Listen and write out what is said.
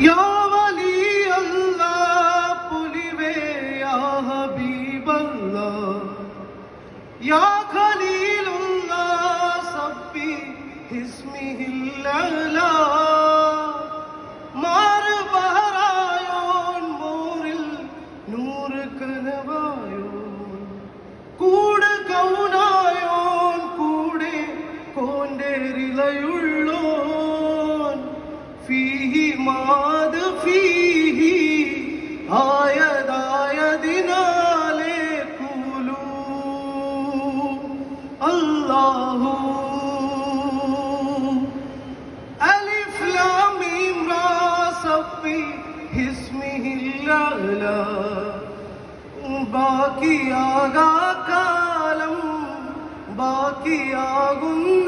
യാ വലി അല്ലാഹ് പുലിവേ യാ ഹബീബല്ലാഹ് യാ ഖലീലുല്ലാഹ് സബ്ബി ഇസ്മിഹിൽ അലാ മാർ ബഹറായോൻ മോറിൽ നൂർ കനവായോൻ കൂടെ കൗനായോൻ കൂടെ കോണ്ടേരിലയുള്ളോൻ ഫീഹി മാത് ഫീഹി ആയതായതിനാലേ കൂലൂ അല്ലാഹു അലിഫ് ലാം മീം റാ സബ്ബി ഇസ്മിഹിൽ അലാ ബാക്കിയാകാ കാലം ബാക്കിയാകുന്ന